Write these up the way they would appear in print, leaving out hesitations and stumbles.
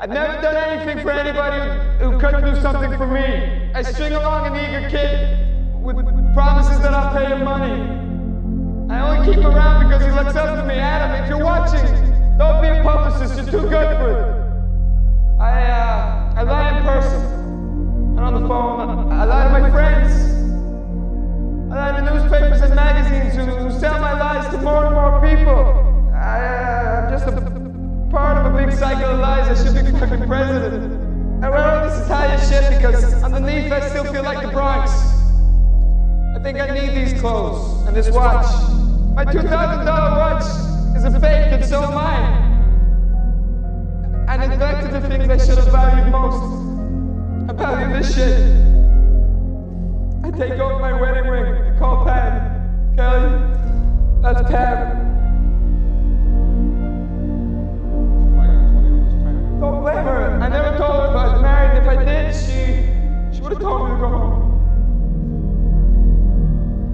I've never done anything for anybody who couldn't do something for me. I string along an eager kid with promises that I'll pay him money. I only keep him around because he looks up to me. Adam, if you're watching, don't be a publicist, you're too good for it. I lie in person, and on the phone, I lie to my friends. I lie to newspapers and magazines who sell my lies to more and more people. I'm just a part of a big cycle of lies. I should be fucking president. I wear all this Italian shit because underneath I still feel like the Bronx. I think I need these clothes and this watch. My $2,000 watch is a fake and so am I. I neglected the things I should have valued most. I value this shit. I take off my wedding ring, call Pam. Kelly, that's Pam. Don't blame her. I never told her if I was married, and if I did, she would have told me to go home.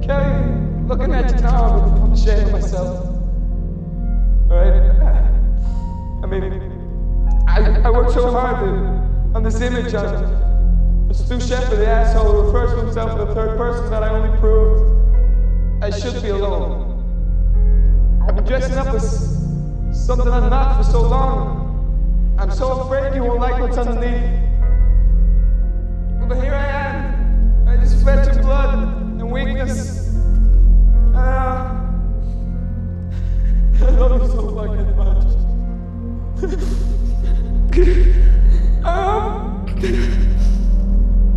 Kelly, looking at you now, I'm ashamed of myself. Alright? I mean, I worked so hard on this image on Stu Shepard, the asshole who refers to himself in the third person, that I only proved I should be alone. I've been dressing up as something I'm not for so long. I'm so afraid you won't like what's underneath. But here I am. I just fed to blood and weakness. I love you so fucking much.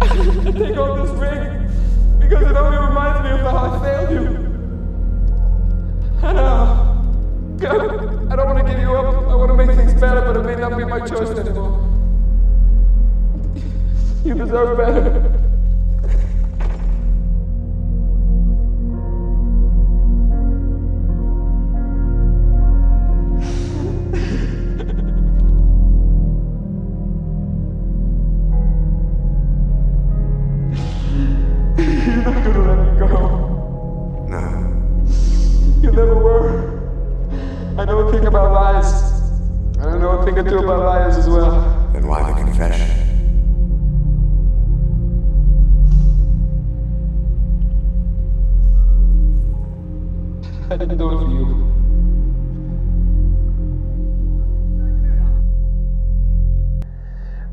I take off this ring because it only reminds me of how I failed you. God, I don't want to give you up. I want to make things better, but it may not be my choice anymore. You deserve better. You're not gonna let me go. No. You never were. I know a thing about lies. And I know a thing or two about liars as well. Then why the confession? I didn't do it for you.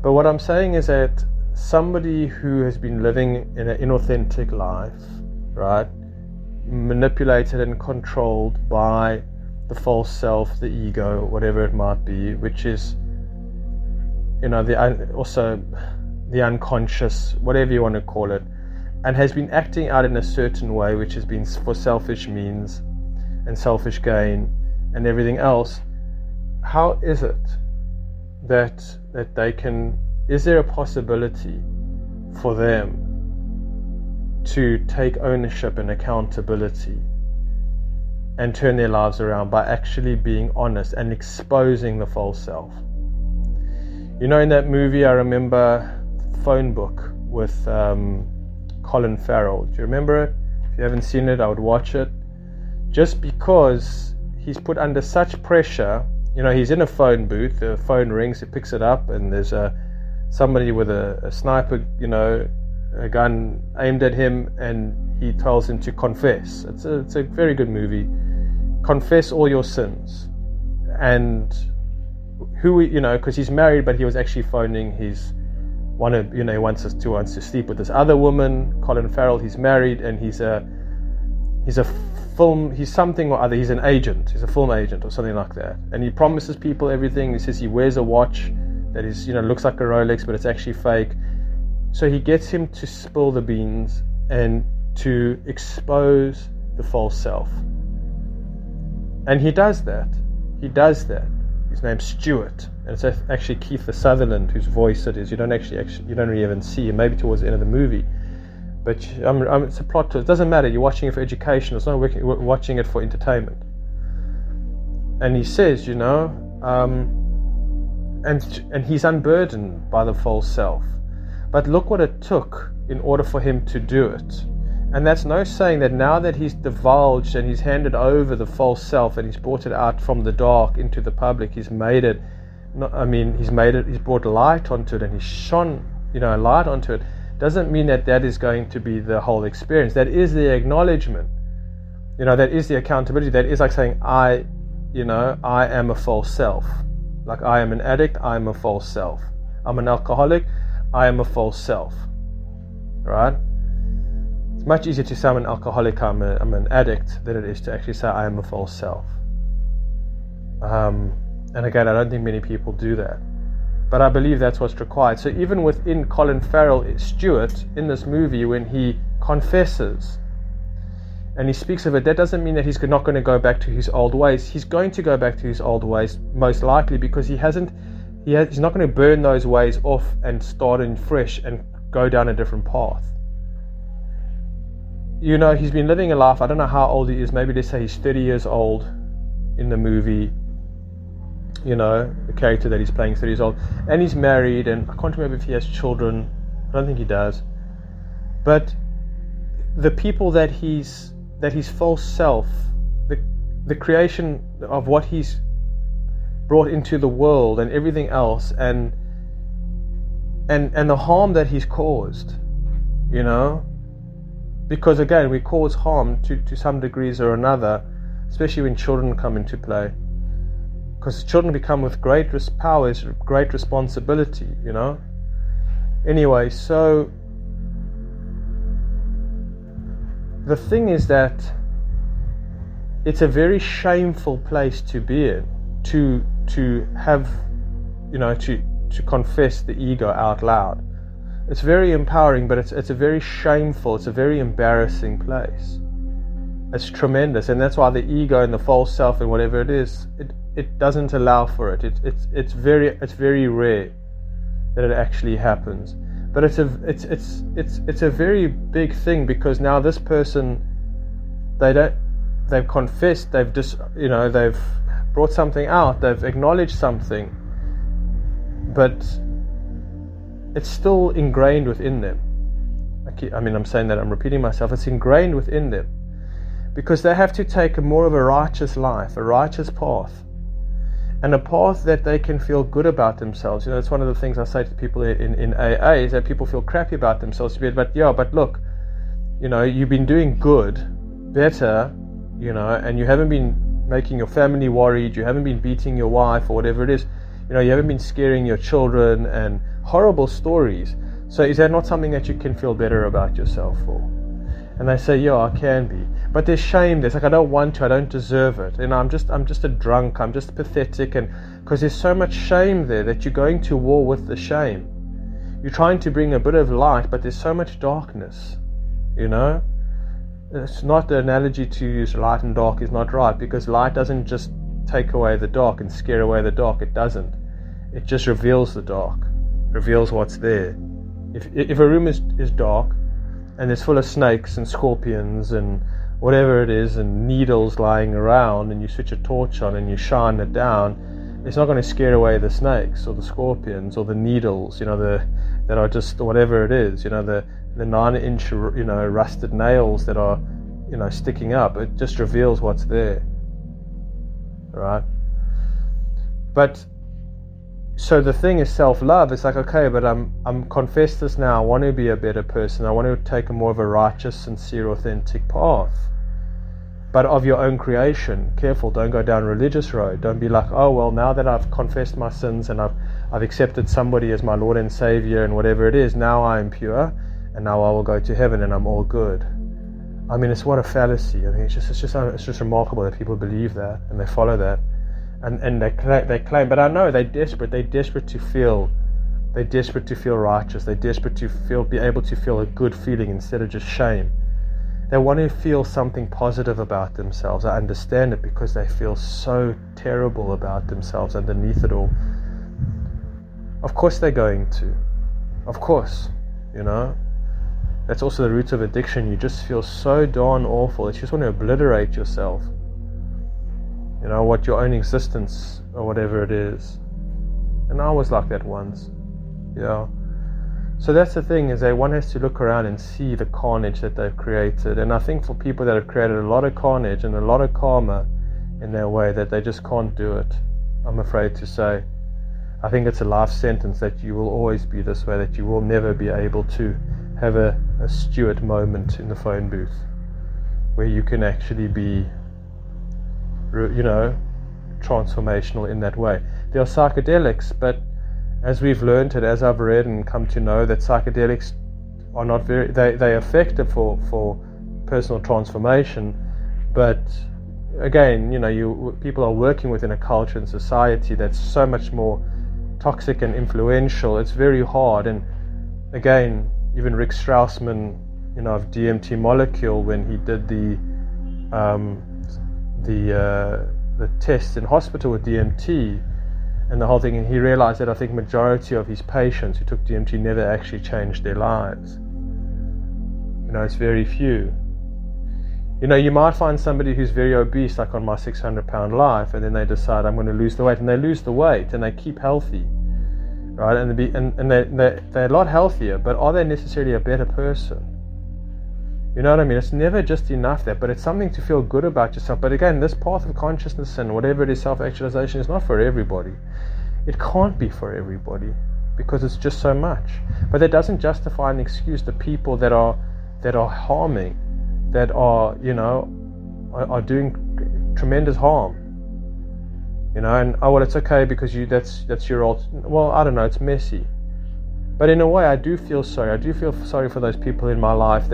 But what I'm saying is that somebody who has been living in an inauthentic life, right, manipulated and controlled by the false self, the ego, whatever it might be, which is, also the unconscious, whatever you want to call it, and has been acting out in a certain way, which has been for selfish means and selfish gain and everything else. How is it that they can? Is there a possibility for them to take ownership and accountability and turn their lives around by actually being honest and exposing the false self? In that movie, I remember Phone Book with Colin Farrell. Do you remember it? If you haven't seen it, I would watch it. Just because he's put under such pressure. He's in a phone booth, the phone rings, he picks it up, and there's somebody with a sniper, a gun aimed at him, and he tells him to confess. It's a very good movie. Confess all your sins. And because he's married, but he was actually phoning his he wants to sleep with this other woman, Colin Farrell. He's married, and he's something or other. He's an agent. He's a film agent or something like that. And he promises people everything. He says he wears a watch that is, looks like a Rolex, but it's actually fake. So he gets him to spill the beans and to expose the false self. And he does that. His name's Stuart, and it's actually Kiefer Sutherland whose voice it is. You don't really even see him. Maybe towards the end of the movie. But it's a plot twist. It doesn't matter. You're watching it for education. It's not watching it for entertainment. And he says, and he's unburdened by the false self. But look what it took in order for him to do it. And that's no saying that now that he's divulged and he's handed over the false self and he's brought it out from the dark into the public, he's made it he's made it, he's brought light onto it, and he's shone, light onto it, doesn't mean that is going to be the whole experience. That is the acknowledgement. That is the accountability. That is like saying, I am a false self. Like, I am an addict, I am a false self. I'm an alcoholic, I am a false self. Right? It's much easier to say I'm an alcoholic, I'm an addict, than it is to actually say I am a false self. And again, I don't think many people do that. But I believe that's what's required. So even within Colin Farrell, Stewart, in this movie, when he confesses and he speaks of it, that doesn't mean that he's not going to go back to his old ways. He's going to go back to his old ways, most likely, because he's not going to burn those ways off and start in fresh and go down a different path. He's been living a life, I don't know how old he is, maybe let's say he's 30 years old in the movie. The character that he's playing is 30 years old, and he's married, and I can't remember if he has children. I don't think he does. But the people that his false self, the creation of what he's brought into the world and everything else, and the harm that he's caused, because again, we cause harm to some degrees or another, especially when children come into play. Because children become with great powers, great responsibility, Anyway, so the thing is that it's a very shameful place to be in, to have, to confess the ego out loud. It's very empowering, but it's a very shameful, it's a very embarrassing place. It's tremendous, and that's why the ego and the false self and whatever it is, it doesn't allow for it. It's very rare that it actually happens. But it's a very big thing, because now this person, they've confessed, they've they've brought something out, they've acknowledged something, but it's still ingrained within them. I'm saying that, I'm repeating myself. It's ingrained within them, because they have to take more of a righteous life, a righteous path, and a path that they can feel good about themselves. It's one of the things I say to people in AA, is that people feel crappy about themselves. But look, you've been doing good, better, and you haven't been making your family worried, you haven't been beating your wife or whatever it is, you haven't been scaring your children, and horrible stories. So is that not something that you can feel better about yourself for? And they say, yeah, I can be. But there's shame. There's like, I don't want to, I don't deserve it. I'm just a drunk, I'm just pathetic. And because there's so much shame there that you're going to war with the shame. You're trying to bring a bit of light, but there's so much darkness, It's not the analogy to use light and dark is not right, because light doesn't just take away the dark and scare away the dark. It doesn't. It just reveals the dark, reveals what's there. If a room is dark, and it's full of snakes and scorpions and whatever it is, and needles lying around, and you switch a torch on and you shine it down, it's not going to scare away the snakes or the scorpions or the needles, that are just whatever it is, the 9-inch, rusted nails that are, sticking up. It just reveals what's there, right? But so the thing is self-love. It's like, okay, but I'm confessed this now. I want to be a better person. I want to take a more of a righteous, sincere, authentic path, but of your own creation. Careful, don't go down religious road. Don't be like, oh well, now that I've confessed my sins and I've accepted somebody as my Lord and Savior and whatever it is, now I am pure and now I will go to heaven and I'm all good. It's what a fallacy. It's just remarkable that people believe that and they follow that. And they claim, but I know they're desperate. They're desperate to feel righteous. They're desperate to be able to feel a good feeling instead of just shame. They want to feel something positive about themselves. I understand it, because they feel so terrible about themselves underneath it all. Of course they're going to. Of course, That's also the root of addiction. You just feel so darn awful that you just want to obliterate yourself. What your own existence or whatever it is. And I was like that once. So that's the thing, is that one has to look around and see the carnage that they've created. And I think for people that have created a lot of carnage and a lot of karma in their way, that they just can't do it, I'm afraid to say. I think it's a life sentence that you will always be this way, that you will never be able to have a Stuart moment in the phone booth where you can actually be, transformational in that way. There are psychedelics, but as we've learned and as I've read and come to know, that psychedelics are not they're effective for personal transformation, but again, people are working within a culture and society that's so much more toxic and influential. It's very hard. And again, even Rick Strassman, of DMT Molecule, when he did the tests in hospital with DMT and the whole thing, and he realized that I think majority of his patients who took DMT never actually changed their lives. It's very few. You might find somebody who's very obese, like on my 600-pound life, and then they decide, I'm going to lose the weight, and they lose the weight and they keep healthy, right? And they're a lot healthier, but are they necessarily a better person? You know what I mean? It's never just enough that, but it's something to feel good about yourself. But again, this path of consciousness and whatever it is, self-actualization, is not for everybody. It can't be for everybody because it's just so much. But that doesn't justify and excuse the people that are harming, that are doing tremendous harm. And it's okay because that's your old. Well, I don't know. It's messy, but in a way, I do feel sorry. I do feel sorry for those people in my life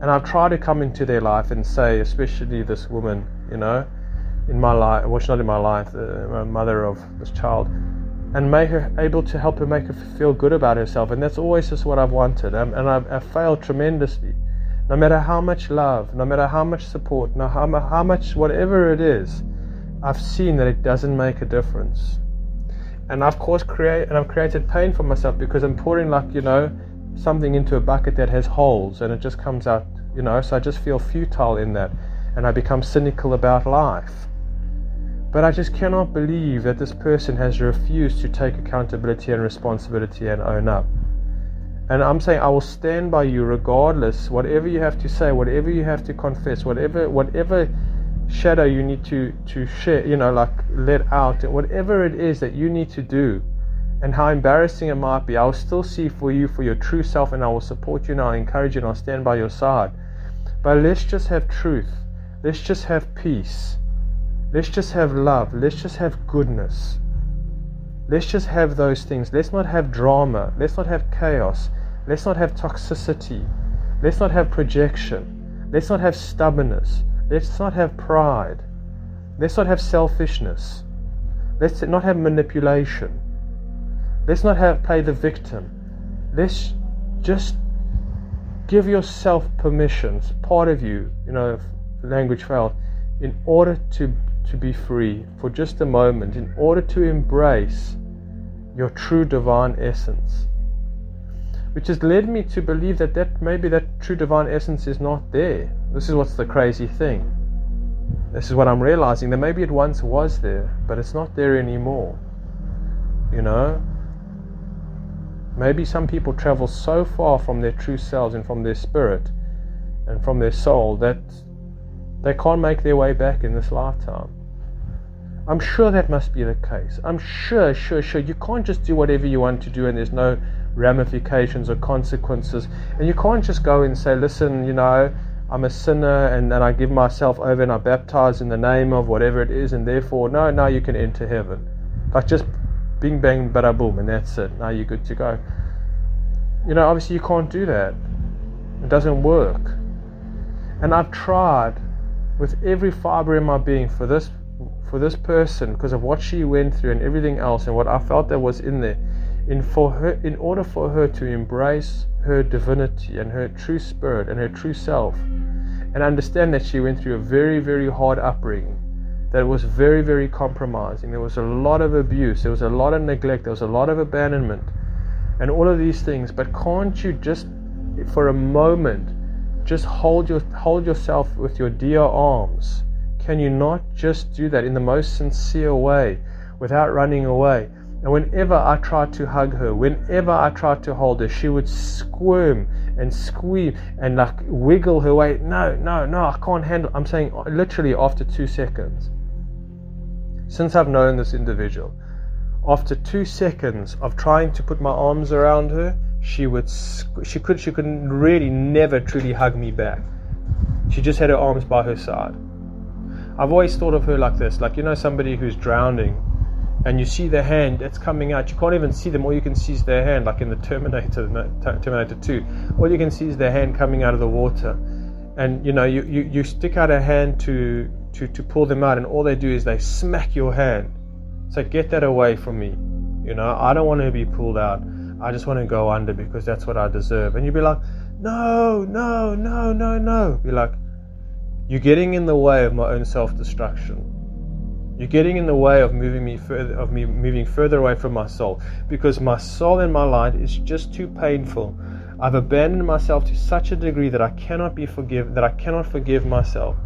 and I've tried to come into their life and say, especially this woman, in my life, well, she's not in my life, the mother of this child, and make her able to help her, make her feel good about herself. And that's always just what I've wanted. And I've failed tremendously. No matter how much love, no matter how much support, no how much whatever it is, I've seen that it doesn't make a difference. And I've created pain for myself because I'm pouring something into a bucket that has holes, and it just comes out, so I just feel futile in that, and I become cynical about life. But I just cannot believe that this person has refused to take accountability and responsibility and own up. And I'm saying, I will stand by you regardless, whatever you have to say, whatever you have to confess, whatever shadow you need to share, let out, whatever it is that you need to do, and how embarrassing it might be, I will still see for you for your true self, and I will support you, and I'll encourage you, and I'll stand by your side. But let's just have truth. Let's just have peace. Let's just have love. Let's just have goodness. Let's just have those things. Let's not have drama. Let's not have chaos. Let's not have toxicity. Let's not have projection. Let's not have stubbornness. Let's not have pride. Let's not have selfishness. Let's not have manipulation. Let's not play the victim. Let's just give yourself permissions, part of you, if language failed, in order to be free for just a moment, in order to embrace your true divine essence. Which has led me to believe that maybe that true divine essence is not there. This is what's the crazy thing. This is what I'm realizing, that maybe it once was there, but it's not there anymore. Maybe some people travel so far from their true selves and from their spirit and from their soul that they can't make their way back in this lifetime. I'm sure that must be the case. I'm sure. You can't just do whatever you want to do and there's no ramifications or consequences. And you can't just go and say, listen, I'm a sinner and I give myself over and I baptize in the name of whatever it is, and therefore, now you can enter heaven. Like just bing bang bada boom, and that's it. Now you're good to go. Obviously you can't do that. It doesn't work. And I've tried with every fiber in my being for this person, because of what she went through and everything else and what I felt that was in there, in order for her to embrace her divinity and her true spirit and her true self, and understand that she went through a very, very hard upbringing, that was very, very compromising. There was a lot of abuse, there was a lot of neglect, there was a lot of abandonment, and all of these things. But can't you just, for a moment, just hold yourself with your dear arms? Can you not just do that in the most sincere way, without running away? And whenever I tried to hug her, whenever I tried to hold her, she would squirm and scream and wiggle her way. No, I can't handle it. I'm saying literally after 2 seconds. Since I've known this individual, after 2 seconds of trying to put my arms around her, she couldn't really never truly hug me back. She just had her arms by her side. I've always thought of her like this, like, you know, somebody who's drowning and you see their hand, it's coming out, you can't even see them, all you can see is their hand, like in the Terminator 2, all you can see is their hand coming out of the water, and you know, you stick out a hand to pull them out, and all they do is they smack your hand. So get that away from me, you know, I don't want to be pulled out, I just want to go under because that's what I deserve. And you'd be like, no. Be like, you're getting in the way of my own self-destruction. You're getting in the way of me moving further away from my soul, because my soul and my light is just too painful. I've abandoned myself to such a degree that I cannot forgive myself,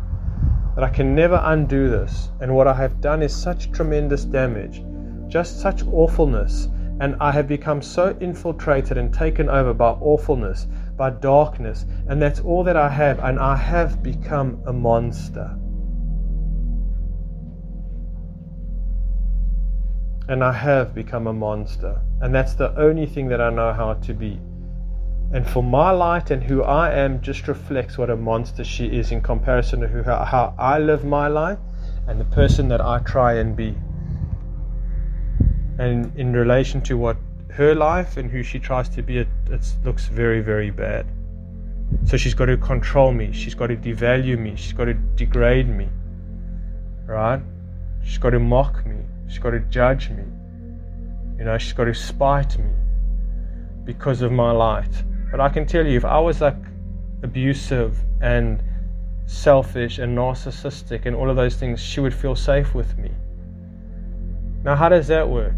that I can never undo this. And what I have done is such tremendous damage, just such awfulness. And I have become so infiltrated and taken over by awfulness, by darkness, and that's all that I have, and I have become a monster. And I have become a monster, and that's the only thing that I know how to be. And for my light and who I am just reflects what a monster she is in comparison to how I live my life and the person that I try and be. And in relation to what her life and who she tries to be, it looks very, very bad. So she's got to control me, she's got to devalue me, she's got to degrade me, right? She's got to mock me, she's got to judge me, you know, she's got to spite me because of my light. But I can tell you, if I was like abusive and selfish and narcissistic and all of those things, she would feel safe with me. Now, how does that work?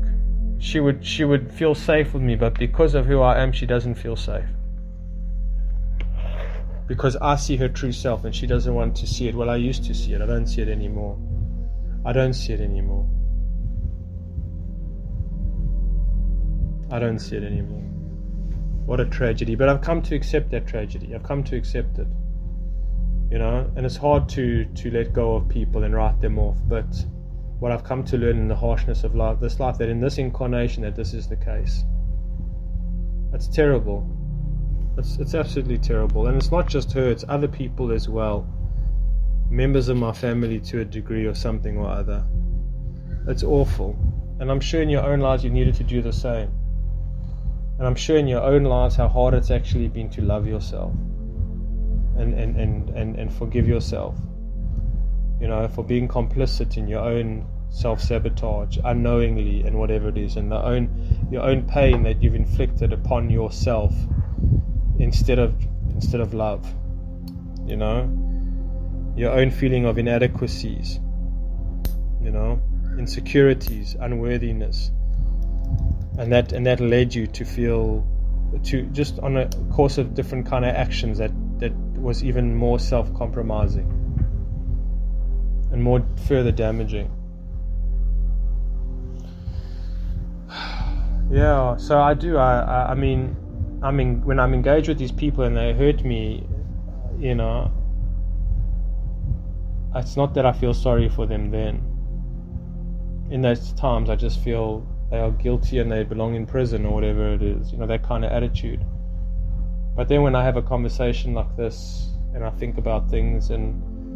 She would feel safe with me, but because of who I am, she doesn't feel safe. Because I see her true self and she doesn't want to see it. Well, I used to see it. I don't see it anymore. I don't see it anymore. What a tragedy. But I've come to accept that tragedy. I've come to accept it. You know, and it's hard to let go of people and write them off. But what I've come to learn in the harshness of life, that in this incarnation, that this is the case. It's terrible. It's absolutely terrible. And it's not just her, it's other people as well. Members of my family to a degree or something or other. It's awful. And I'm sure in your own lives you needed to do the same. And I'm sure in your own lives how hard it's actually been to love yourself and forgive yourself. You know, for being complicit in your own self-sabotage, unknowingly, and whatever it is, and your own pain that you've inflicted upon yourself instead of love. You know, your own feeling of inadequacies, you know, insecurities, unworthiness, and that led you to feel, to just on a course of different kind of actions that was even more self-compromising and more further damaging. Yeah, so I mean when I'm engaged with these people and they hurt me, you know, it's not that I feel sorry for them then. In those times I just feel they are guilty and they belong in prison or whatever it is, you know, that kind of attitude. But then when I have a conversation like this and I think about things,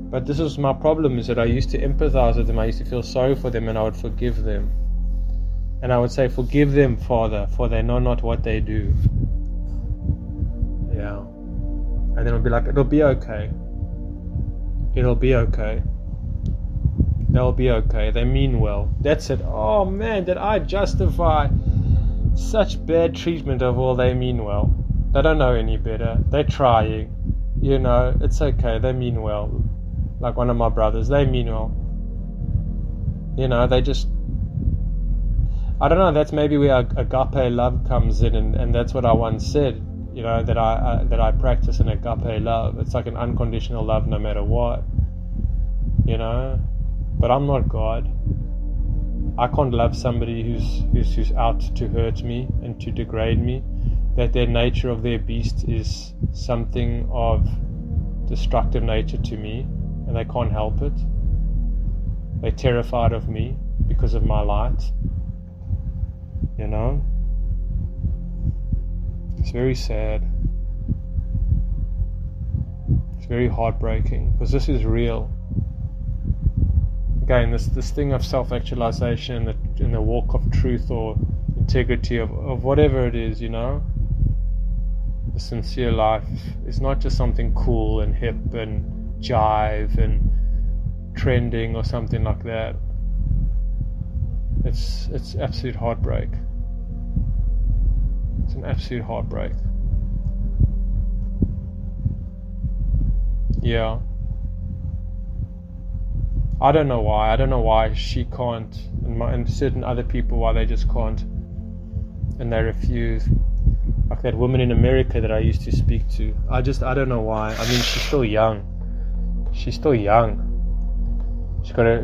but this is my problem, is that I used to empathize with them, I used to feel sorry for them, and I would forgive them. And I would say, forgive them, Father, for they know not what they do. Yeah. And then I'll be like, it'll be okay. It'll be okay. They'll be okay. They mean well. That's it. Oh man, did I justify such bad treatment of all they mean well? They don't know any better. They're trying. You know, it's okay. They mean well. Like one of my brothers, they mean well. You know, they just, I don't know, that's maybe where agape love comes in, and that's what I once said, you know, that I practice an agape love. It's like an unconditional love no matter what, you know. But I'm not God. I can't love somebody who's out to hurt me and to degrade me, that their nature of their beast is something of destructive nature to me, and they can't help it. They're terrified of me because of my light. you know? It's very sad. It's very heartbreaking, because this is real. Again, this thing of self-actualization in the walk of truth or integrity of whatever it is, you know? The sincere life is not just something cool and hip and jive and trending or something like that. It's absolute heartbreak. It's an absolute heartbreak. Yeah. I don't know why. I don't know why she can't, and certain other people, why they just can't, and they refuse. Like that woman in America that I used to speak to. I don't know why. I mean, she's still young. She's still young.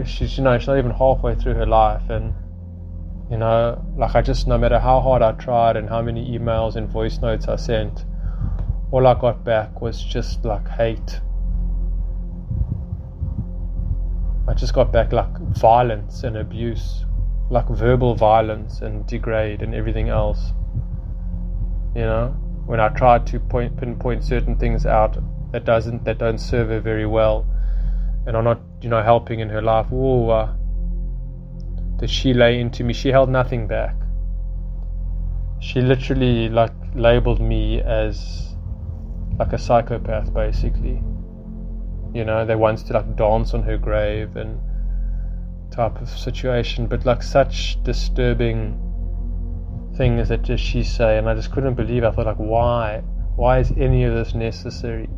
She's not even halfway through her life, and you know, like no matter how hard I tried and how many emails and voice notes I sent, all I got back was just like hate. I just got back like violence and abuse, like verbal violence and degrade and everything else. You know, when I tried to pinpoint certain things out that don't serve her very well, and are not, you know, helping in her life. Did she lay into me? She held nothing back. She literally like labeled me as like a psychopath, basically. You know, they wants to like dance on her grave and type of situation, but like such disturbing things that just she say, and I just couldn't believe. I thought like, why is any of this necessary?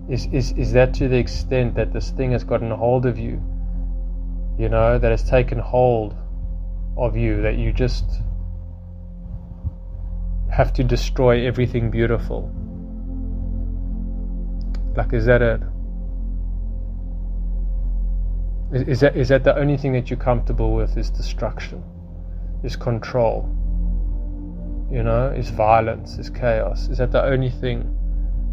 Is that to the extent that this thing has gotten a hold of you, you know, that has taken hold of you, that you just have to destroy everything beautiful? Like, is that it? Is that the only thing that you're comfortable with? Is destruction, is control, you know, is violence, is chaos? Is that the only thing?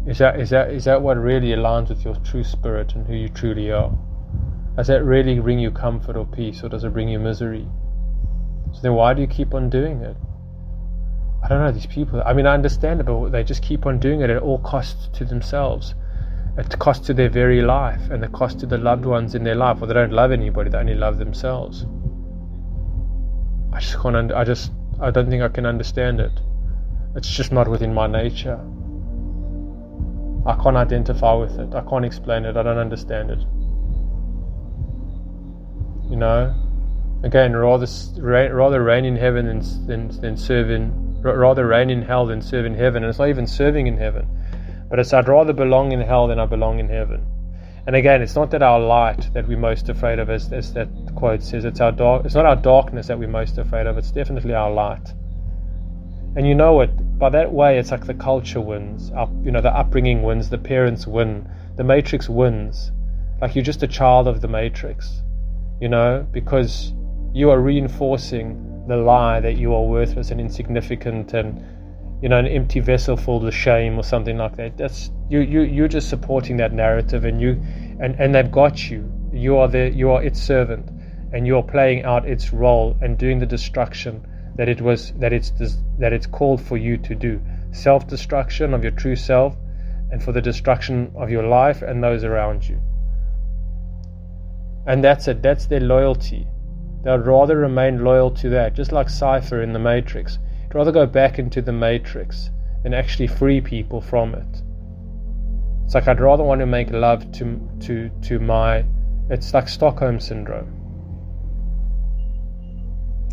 Is that what really aligns with your true spirit and who you truly are? Does that really bring you comfort or peace, or does it bring you misery? So then why do you keep on doing it? I don't know, these people, I mean, I understand it, but they just keep on doing it at all costs to themselves, at cost to their very life, and the cost to the loved ones in their life. Or they don't love anybody, they only love themselves. I don't think I can understand it. It's just not within my nature. I can't identify with it. I can't explain it. I don't understand it. You know, again, rather reign in heaven than serve in, rather reign in hell than serve in heaven. And it's not even serving in heaven, but it's I'd rather belong in hell than I belong in heaven. And again, it's not that our light that we're most afraid of, as that quote says. It's not our darkness that we're most afraid of. It's definitely our light. And you know what? By that way, it's like the culture wins. The upbringing wins. The parents win. The matrix wins. Like you're just a child of the matrix, you know, because you are reinforcing the lie that you are worthless and insignificant and, you know, an empty vessel full of shame or something like that. That's you're just supporting that narrative, and they've got you. You are its servant, and you're playing out its role and doing the destruction that it's called for you to do. Self-destruction of your true self, and for the destruction of your life and those around you. And that's it. That's their loyalty. They'd rather remain loyal to that, just like Cypher in the Matrix. They'd rather go back into the Matrix than actually free people from it. It's like I'd rather want to make love to my... It's like Stockholm Syndrome.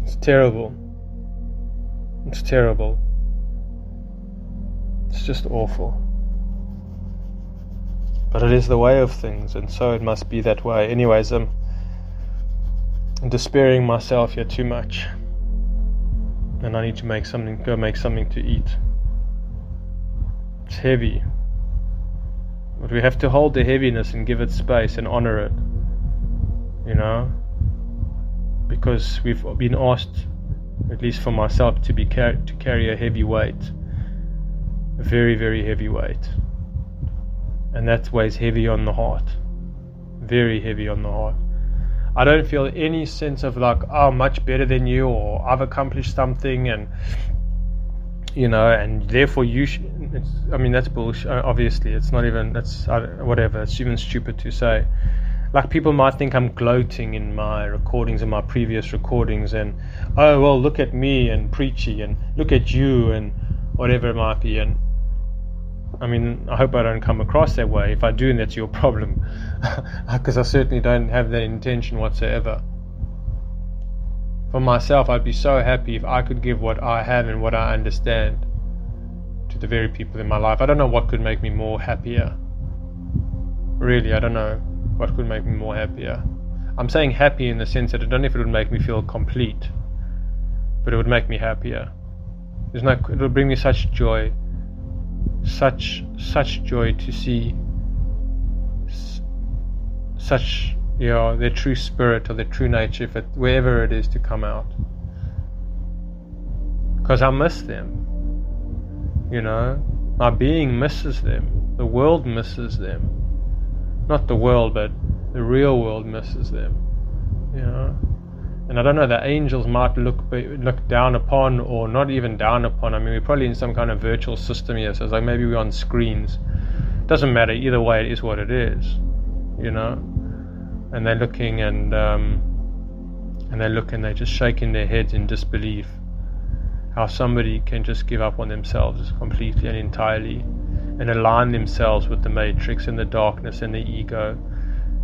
It's terrible. It's terrible. It's just awful. But it is the way of things, and so it must be that way. Anyways, I'm despairing myself here too much, and I need to go make something to eat. It's heavy, but we have to hold the heaviness and give it space and honor it, you know, because we've been asked, at least for myself, to carry a heavy weight, a very, very heavy weight, and that weighs heavy on the heart, very heavy on the heart. I don't feel any sense of like, oh, much better than you, or I've accomplished something, and and therefore you should. I mean, that's bullshit. Obviously, it's not even. That's whatever. It's even stupid to say. Like, people might think I'm gloating in my recordings, in my previous recordings, and oh well, look at me and preachy, and look at you, and whatever it might be. And I mean, I hope I don't come across that way. If I do, that's your problem, because I certainly don't have that intention whatsoever. For myself, I'd be so happy if I could give what I have and what I understand to the very people in my life. I don't know what could make me more happier. Really, I don't know what could make me more happier. I'm saying happy in the sense that I don't know if it would make me feel complete, but it would make me happier. It would bring me such joy. Such joy to see such their true spirit or their true nature, wherever it is, to come out, because I miss them. My being misses them. The world misses them. Not the world, but the real world misses them. And I don't know, the angels might look down upon, or not even down upon. I mean, we're probably in some kind of virtual system here, so it's like maybe we're on screens. Doesn't matter, either way, it is what it is, And they're looking, and they look, and they're just shaking their heads in disbelief. How somebody can just give up on themselves completely and entirely, and align themselves with the matrix and the darkness and the ego,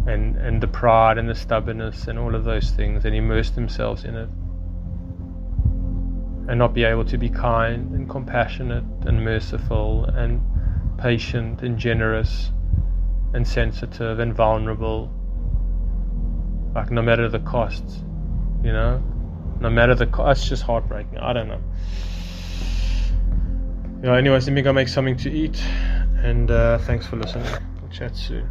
and the pride and the stubbornness and all of those things, and immerse themselves in it, and not be able to be kind and compassionate and merciful and patient and generous and sensitive and vulnerable, like, no matter the cost, no matter the cost. It's just heartbreaking. I don't know. Anyways, let me go make something to eat, and thanks for listening. We'll chat soon.